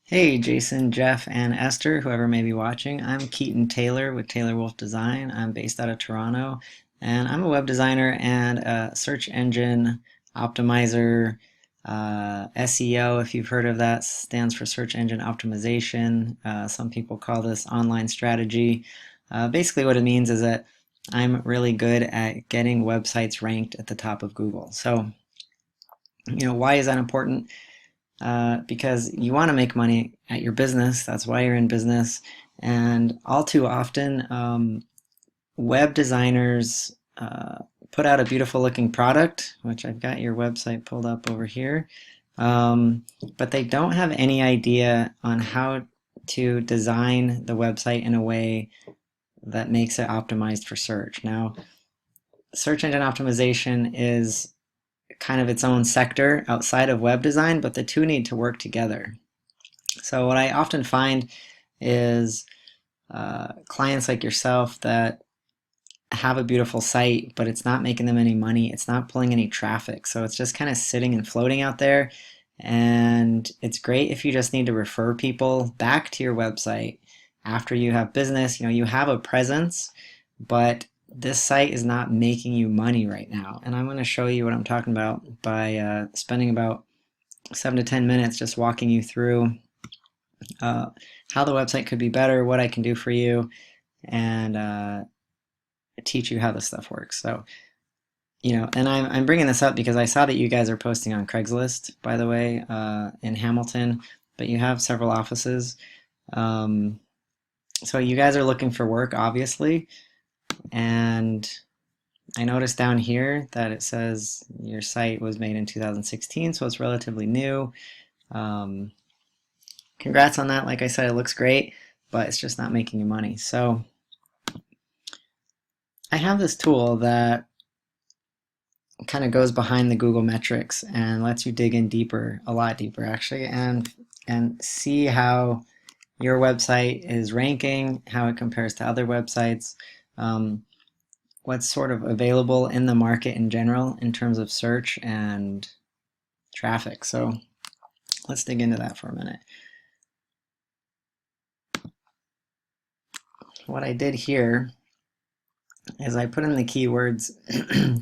Hey, Jason, Jeff, and Esther, whoever may be watching. I'm Keaton Taylor with Taylor Wolf Design. I'm based out of Toronto, and I'm a web designer and a search engine optimizer. SEO, if you've heard of that, stands for search engine optimization. Some people call this online strategy. Basically, what it means is that I'm really good at getting websites ranked at the top of Google. So, why is that important? Because you want to make money at your business. That's why you're in business. And all too often, web designers put out a beautiful looking product, which I've got your website pulled up over here, but they don't have any idea on how to design the website in a way that makes it optimized for search. Now, search engine optimization is kind of its own sector outside of web design, but the two need to work together. So what I often find is clients like yourself that have a beautiful site, but it's not making them any money. It's not pulling any traffic. So it's just kind of sitting and floating out there. And it's great if you just need to refer people back to your website after you have business. You have a presence, but this site is not making you money right now. And I'm going to show you what I'm talking about by spending about 7 to 10 minutes just walking you through how the website could be better, what I can do for you, and teach you how this stuff works. So, and I'm bringing this up because I saw that you guys are posting on Craigslist, by the way, in Hamilton, but you have several offices. So you guys are looking for work, obviously. And I noticed down here that it says your site was made in 2016, so it's relatively new. Congrats on that. Like I said, it looks great, but it's just not making you money. So I have this tool that kind of goes behind the Google metrics and lets you dig in deeper, a lot deeper actually, and see how your website is ranking, how it compares to other websites, what's sort of available in the market in general in terms of search and traffic. So let's dig into that for a minute. What I did here is I put in the keywords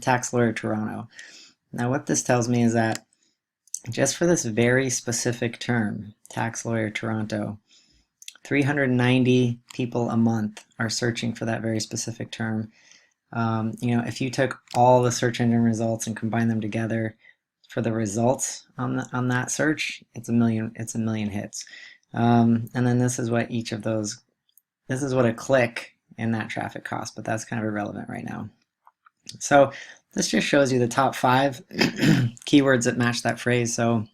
tax lawyer Toronto. Now what this tells me is that just for this very specific term, tax lawyer Toronto, 390 people a month are searching for that very specific term. If you took all the search engine results and combined them together for the results on that search, it's a million hits. And then this is what this is what a click in that traffic costs, but that's kind of irrelevant right now. So this just shows you the top 5 keywords that match that phrase. So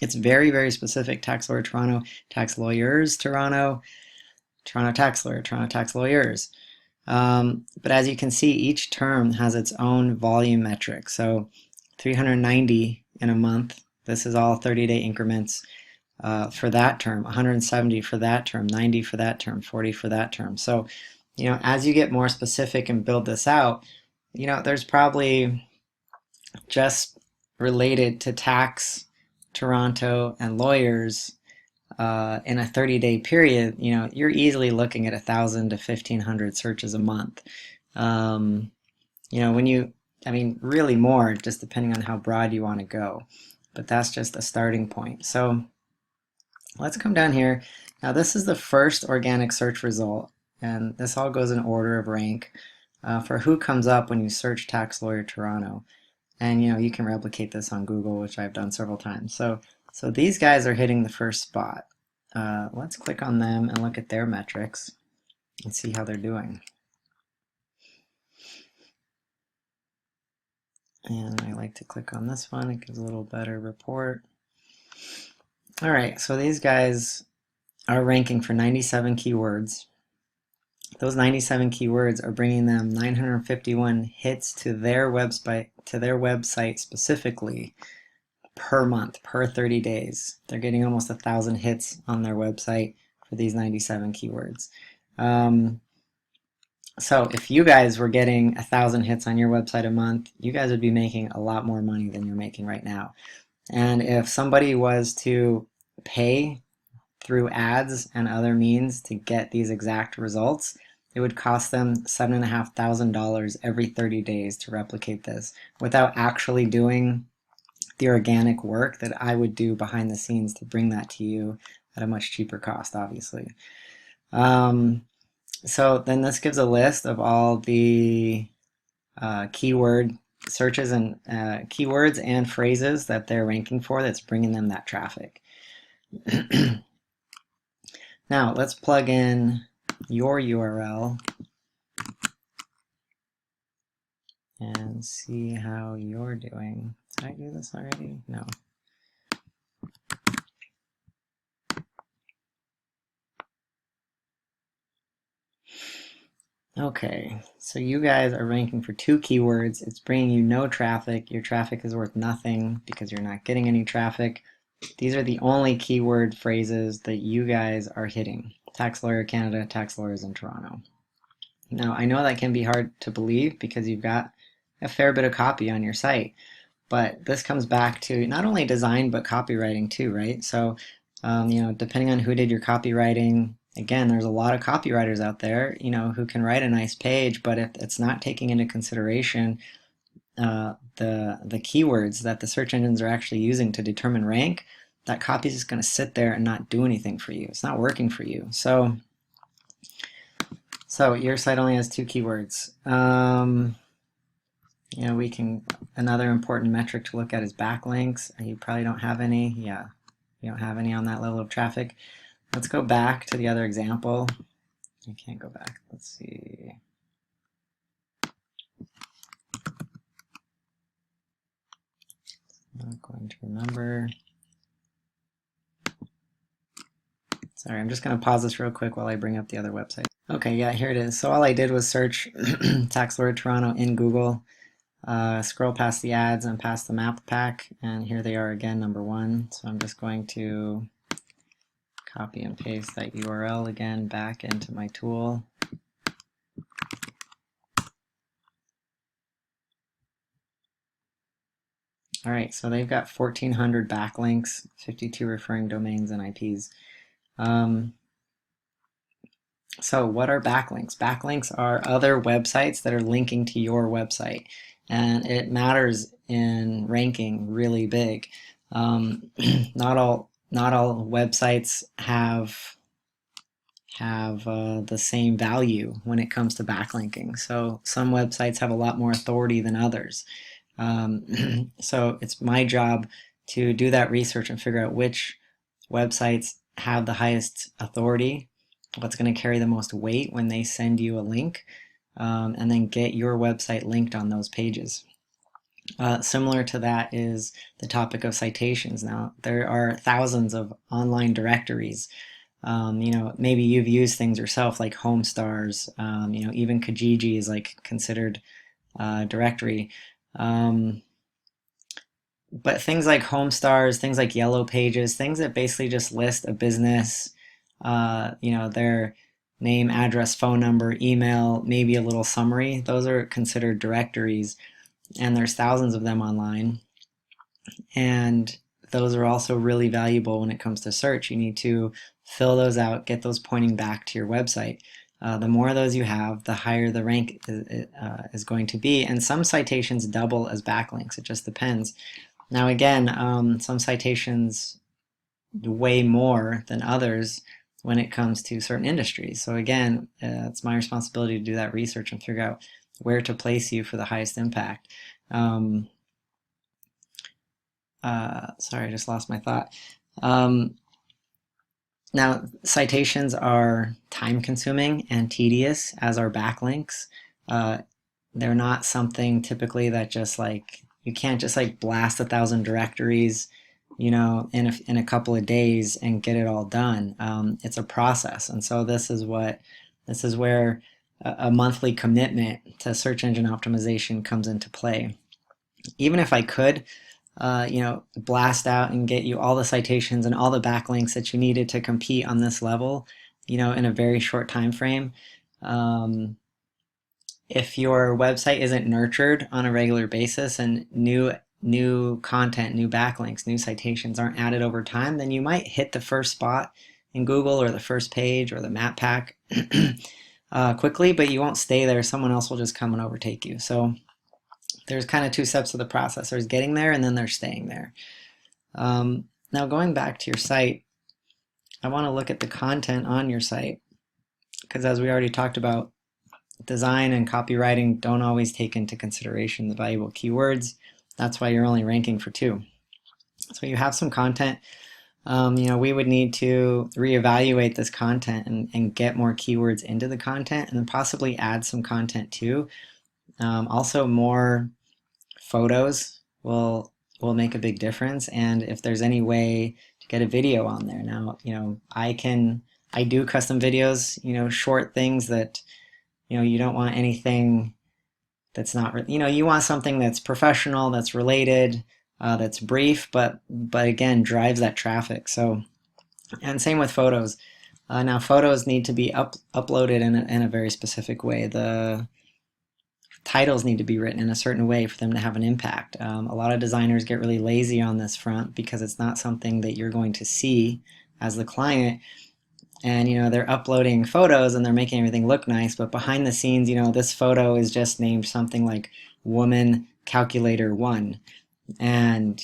it's very, very specific. Tax lawyer Toronto, tax lawyers Toronto, Toronto tax lawyer, Toronto tax lawyers. But as you can see, each term has its own volume metric. So 390 in a month, this is all 30-day increments for that term, 170 for that term, 90 for that term, 40 for that term. So, as you get more specific and build this out, there's probably just related to tax, Toronto, and lawyers in a 30-day period, you're easily looking at 1,000 to 1,500 searches a month. Really more, just depending on how broad you want to go. But that's just a starting point. So let's come down here. Now this is the first organic search result, and this all goes in order of rank for who comes up when you search tax lawyer Toronto. And you can replicate this on Google, which I've done several times. So these guys are hitting the first spot. Let's click on them and look at their metrics and see how they're doing. And I like to click on this one. It gives a little better report. All right, so these guys are ranking for 97 keywords. Those 97 keywords are bringing them 951 hits to their website specifically per month, per 30 days. They're getting almost 1,000 hits on their website for these 97 keywords. So if you guys were getting 1,000 hits on your website a month, you guys would be making a lot more money than you're making right now. And if somebody was to pay through ads and other means to get these exact results, it would cost them $7,500 every 30 days to replicate this without actually doing the organic work that I would do behind the scenes to bring that to you at a much cheaper cost, obviously. So then this gives a list of all the keyword searches and keywords and phrases that they're ranking for that's bringing them that traffic. Now let's plug in your URL and see how you're doing. Did I do this already? No. Okay, so you guys are ranking for 2 keywords. It's bringing you no traffic. Your traffic is worth nothing because you're not getting any traffic. These are the only keyword phrases that you guys are hitting. Tax lawyer Canada, tax lawyers in Toronto. Now, I know that can be hard to believe because you've got a fair bit of copy on your site, but this comes back to not only design but copywriting too, right? So, depending on who did your copywriting, again, there's a lot of copywriters out there, who can write a nice page, but if it's not taking into consideration the keywords that the search engines are actually using to determine rank, that copy is just going to sit there and not do anything for you. It's not working for you. So your site only has 2 keywords. Another important metric to look at is backlinks. You probably don't have any. Yeah, you don't have any on that level of traffic. Let's go back to the other example. I can't go back. Let's see. I'm not going to remember. Sorry, I'm just going to pause this real quick while I bring up the other website. Okay, yeah, here it is. So all I did was search Tax Lawyer Toronto in Google, scroll past the ads and past the map pack, and here they are again, number 1. So I'm just going to copy and paste that URL again back into my tool. All right, so they've got 1,400 backlinks, 52 referring domains and IPs. So what are backlinks? Backlinks are other websites that are linking to your website, and it matters in ranking really big. Not all websites have the same value when it comes to backlinking. So some websites have a lot more authority than others. So it's my job to do that research and figure out which websites have the highest authority, what's going to carry the most weight when they send you a link, and then get your website linked on those pages. Similar to that is the topic of citations. Now, there are thousands of online directories. Maybe you've used things yourself like Homestars, even Kijiji is like considered directory. But things like Homestars, things like Yellow Pages, things that basically just list a business, their name, address, phone number, email, maybe a little summary, those are considered directories, and there's thousands of them online. And those are also really valuable when it comes to search. You need to fill those out, get those pointing back to your website. The more of those you have, the higher the rank is going to be. And some citations double as backlinks. It just depends. Now again, some citations weigh more than others when it comes to certain industries. So again, it's my responsibility to do that research and figure out where to place you for the highest impact. Sorry, I just lost my thought. Now, citations are time-consuming and tedious, as are backlinks. They're not something typically that just like, you can't just like blast 1,000 directories, in a couple of days and get it all done. It's a process, and so this is where a monthly commitment to search engine optimization comes into play. Even if I could, blast out and get you all the citations and all the backlinks that you needed to compete on this level, in a very short time frame. If your website isn't nurtured on a regular basis and new content, new backlinks, new citations aren't added over time, then you might hit the first spot in Google or the first page or the map pack quickly, but you won't stay there. Someone else will just come and overtake you. So there's kind of two steps of the process. There's getting there and then there's staying there. Now going back to your site, I want to look at the content on your site, because as we already talked about, design and copywriting don't always take into consideration the valuable keywords. That's why you're only ranking for 2. So you have some content. We would need to reevaluate this content and get more keywords into the content, and then possibly add some content too. Also, more photos will make a big difference, and if there's any way to get a video on there. Now, I do custom videos, short things that, you don't want anything that's not, you want something that's professional, that's related, that's brief, but again, drives that traffic. So, and same with photos. Now, photos need to be uploaded in a very specific way. The titles need to be written in a certain way for them to have an impact. A lot of designers get really lazy on this front because it's not something that you're going to see as the client. And they're uploading photos and they're making everything look nice, but behind the scenes, this photo is just named something like woman calculator 1, and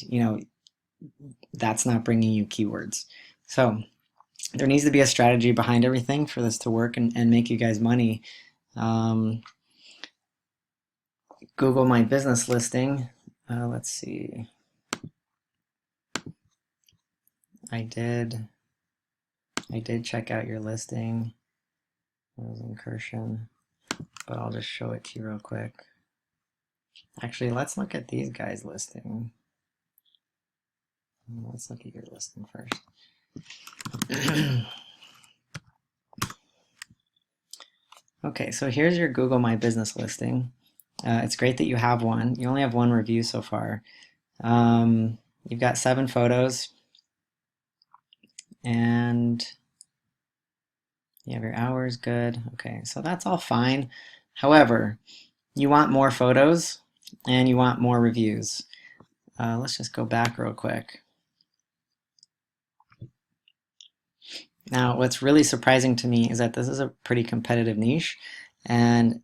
that's not bringing you keywords. So there needs to be a strategy behind everything for this to work and make you guys money. Google My Business listing. Let's see. I did check out your listing. RosenK, but I'll just show it to you real quick. Actually, let's look at these guys' listing. Let's look at your listing first. Okay, so here's your Google My Business listing. It's great that you have one. You only have 1 review so far. You've got 7 photos, and you have your hours, good. Okay, so that's all fine. However, you want more photos and you want more reviews. Let's just go back real quick. Now, what's really surprising to me is that this is a pretty competitive niche, and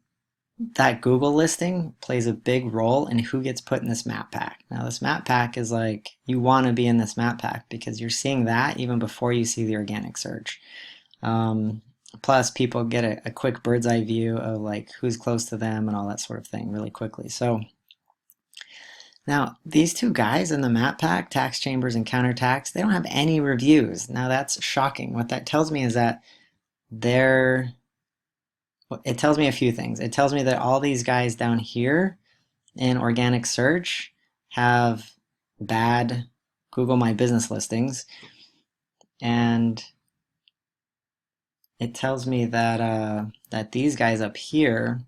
that Google listing plays a big role in who gets put in this map pack. Now, this map pack is like, you want to be in this map pack because you're seeing that even before you see the organic search. Plus, people get a quick bird's eye view of like who's close to them and all that sort of thing really quickly. So now these 2 guys in the map pack, Tax Chambers and Countertax, they don't have any reviews. Now that's shocking. What that tells me is that it tells me a few things. It tells me that all these guys down here in organic search have bad Google My Business listings, and it tells me that that these guys up here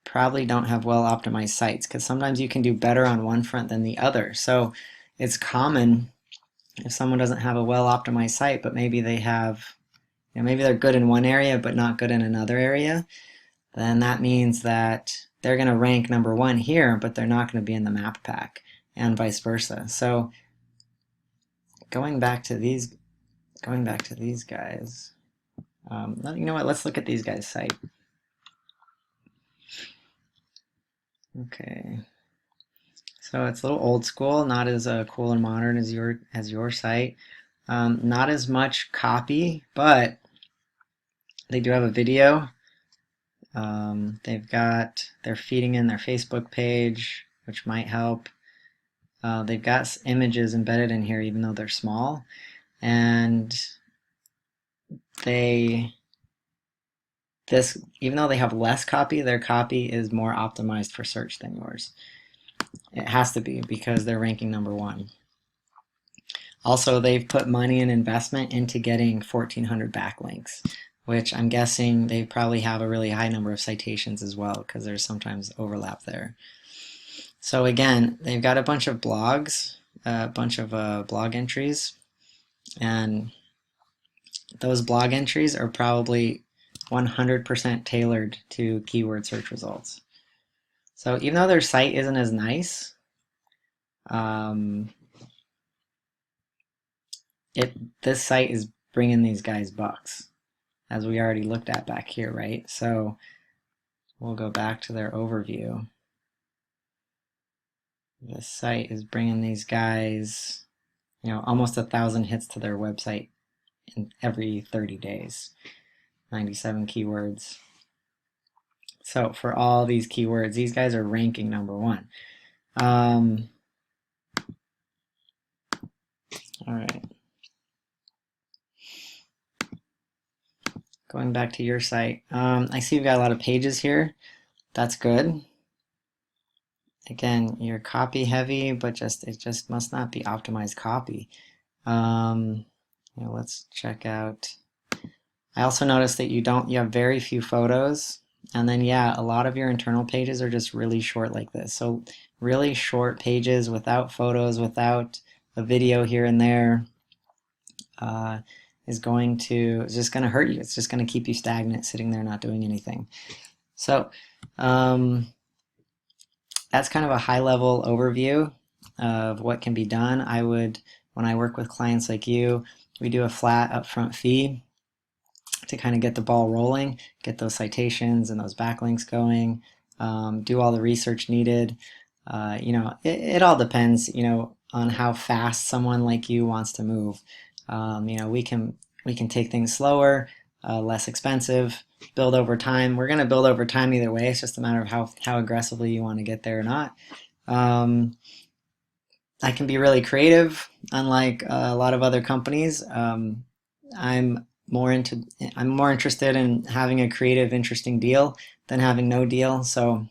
probably don't have well optimized sites, because sometimes you can do better on one front than the other. So it's common if someone doesn't have a well optimized site, but maybe they have, maybe they're good in one area but not good in another area, then that means that they're going to rank number 1 here, but they're not going to be in the map pack, and vice versa. So going back to these guys. You know what? Let's look at these guys' site. Okay, so it's a little old school, not as cool and modern as your site. Not as much copy, but they do have a video. They're feeding in their Facebook page, which might help. They've got images embedded in here, even though they're small, and even though they have less copy, their copy is more optimized for search than yours. It has to be, because they're ranking number 1. Also, they've put money and investment into getting 1,400 backlinks, which I'm guessing they probably have a really high number of citations as well, because there's sometimes overlap there. So again, they've got a bunch of blogs, a bunch of blog entries, and those blog entries are probably 100% tailored to keyword search results. So even though their site isn't as nice, this site is bringing these guys bucks, as we already looked at back here, right? So we'll go back to their overview. This site is bringing these guys, almost 1,000 hits to their website in every 30 days. 97 keywords. So for all these keywords, these guys are ranking #1. All right. Going back to your site, I see you've got a lot of pages here. That's good. Again, you're copy heavy, but it just must not be optimized copy. Let's check out. I also noticed that you have very few photos, and then a lot of your internal pages are just really short like this. So really short pages without photos, without a video here and there, is just going to hurt you. It's just going to keep you stagnant, sitting there not doing anything. So that's kind of a high-level overview of what can be done. When I work with clients like you, we do a flat upfront fee to kind of get the ball rolling, get those citations and those backlinks going, do all the research needed. It all depends, on how fast someone like you wants to move. We can take things slower, less expensive, build over time. We're going to build over time either way. It's just a matter of how aggressively you want to get there or not. I can be really creative, unlike a lot of other companies. I'm more interested in having a creative, interesting deal than having no deal. So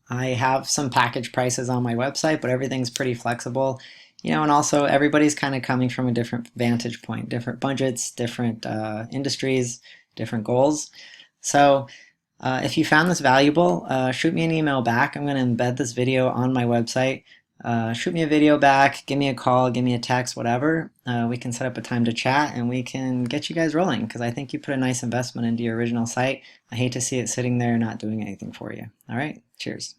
I have some package prices on my website, but everything's pretty flexible. And also everybody's kind of coming from a different vantage point, different budgets, different industries, different goals. So if you found this valuable, shoot me an email back. I'm going to embed this video on my website. Shoot me a video back, give me a call, give me a text, whatever. We can set up a time to chat and we can get you guys rolling, because I think you put a nice investment into your original site. I hate to see it sitting there not doing anything for you. All right, cheers.